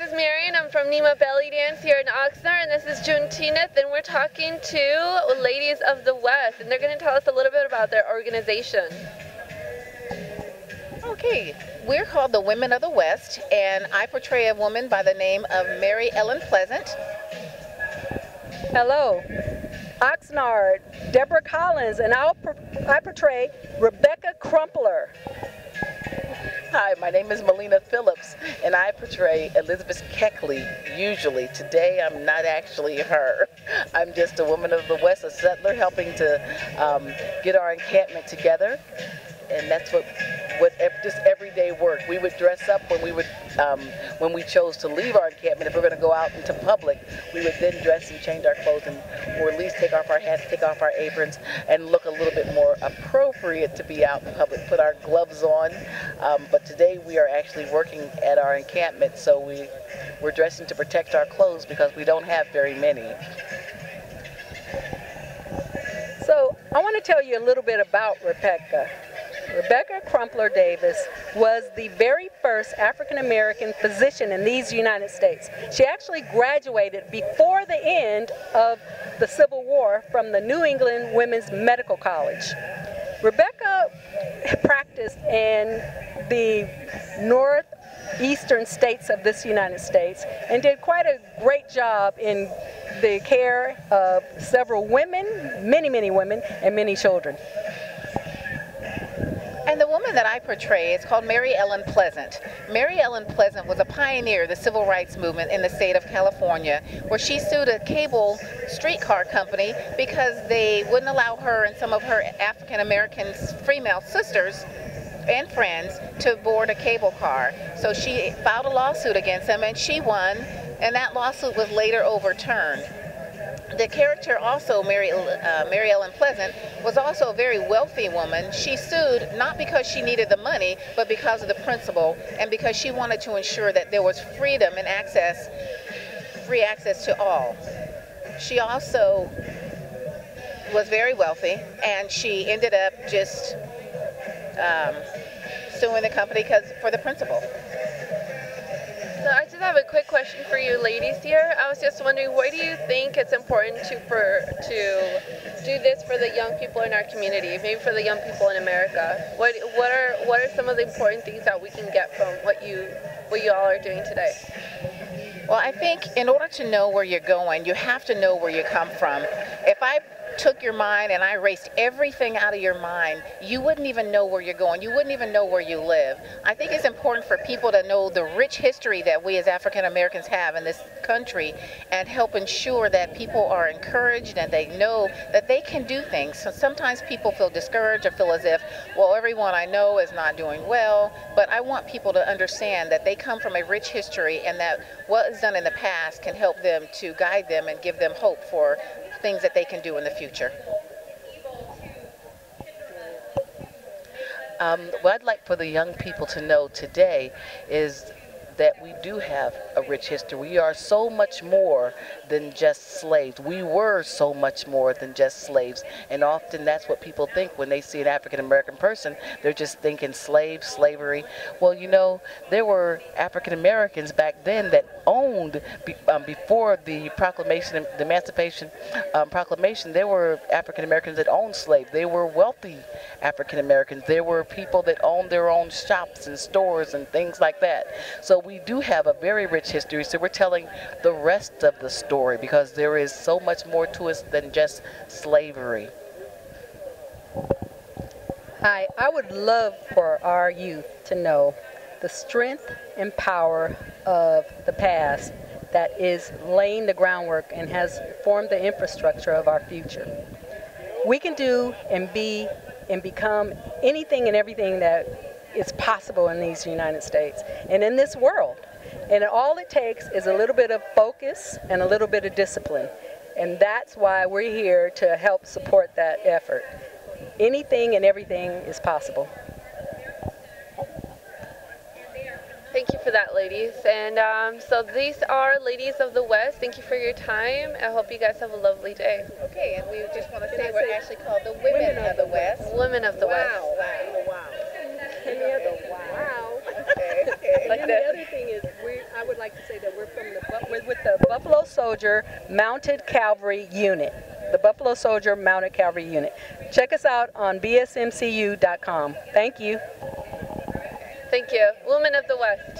is Mary, and I'm from Nema Belly Dance here in Oxnard, and this is Juneteenth, and we're talking to Ladies of the West, and they're going to tell us a little bit about their organization. Okay, we're called the Women of the West, and I portray a woman by the name of Mary Ellen Pleasant. Hello, Oxnard, Deborah Collins, and I portray Rebecca Crumpler. Hi, my name is Melina Phillips, and I portray Elizabeth Keckley, usually. Today, I'm not actually her. I'm just a woman of the West, a settler, helping to get our encampment together, and that's what just everyday work. We would dress up when we chose to leave our encampment. If we're going to go out into public, we would then dress and change our clothes, or at least take off our hats, take off our aprons, and look a little bit more appropriate to be out in public. Put our gloves on. But today we are actually working at our encampment, so we're dressing to protect our clothes because we don't have very many. So I want to tell you a little bit about Rebecca. Rebecca Crumpler Davis was the very first African-American physician in these United States. She actually graduated before the end of the Civil War from the New England Women's Medical College. Rebecca practiced in the northeastern states of this United States and did quite a great job in the care of several women, many women, and many children. And the woman that I portray is called Mary Ellen Pleasant. Mary Ellen Pleasant was a pioneer of the civil rights movement in the state of California, where she sued a cable streetcar company because they wouldn't allow her and some of her African-American female sisters and friends to board a cable car. So she filed a lawsuit against them, and she won, and that lawsuit was later overturned. The character also, Mary Ellen Pleasant, was also a very wealthy woman. She sued not because she needed the money, but because of the principle, and because she wanted to ensure that there was freedom and free access to all. She also was very wealthy, and she ended up just suing the company for the principle. So I just have a quick question for you ladies here. I was just wondering, why do you think it's important to do this for the young people in our community, maybe for the young people in America? What are some of the important things that we can get from what you all are doing today? Well, I think in order to know where you're going, you have to know where you come from. If I took your mind and I erased everything out of your mind, you wouldn't even know where you're going. You wouldn't even know where you live. I think it's important for people to know the rich history that we as African Americans have in this country, and help ensure that people are encouraged and they know that they can do things. So sometimes people feel discouraged or feel as if, well, everyone I know is not doing well, but I want people to understand that they come from a rich history, and that what is done in the past can help them to guide them and give them hope for things that they can do in the future. What I'd like for the young people to know today is that we do have a rich history. We are so much more than just slaves. We were so much more than just slaves. And often that's what people think when they see an African-American person. They're just thinking slave, slavery. Well, you know, there were African-Americans back then that owned, before the proclamation, the Emancipation Proclamation, there were African-Americans that owned slaves. They were wealthy African-Americans. There were people that owned their own shops and stores and things like that. So we do have a very rich history, so we're telling the rest of the story because there is so much more to us than just slavery. Hi, I would love for our youth to know the strength and power of the past that is laying the groundwork and has formed the infrastructure of our future. We can do and be and become anything and everything that is possible in these United States and in this world. And all it takes is a little bit of focus and a little bit of discipline. And that's why we're here to help support that effort. Anything and everything is possible. Thank you for that, ladies. And so these are Ladies of the West. Thank you for your time. I hope you guys have a lovely day. Okay, and we just want to say we're actually called the Women of the West. Women of the West. Wow. Wow. Wow. Okay. Like and then the other thing is, I would like to say that we're with the Buffalo Soldier Mounted Cavalry Unit. The Buffalo Soldier Mounted Cavalry Unit. Check us out on bsmcu.com. Thank you. Thank you. Women of the West.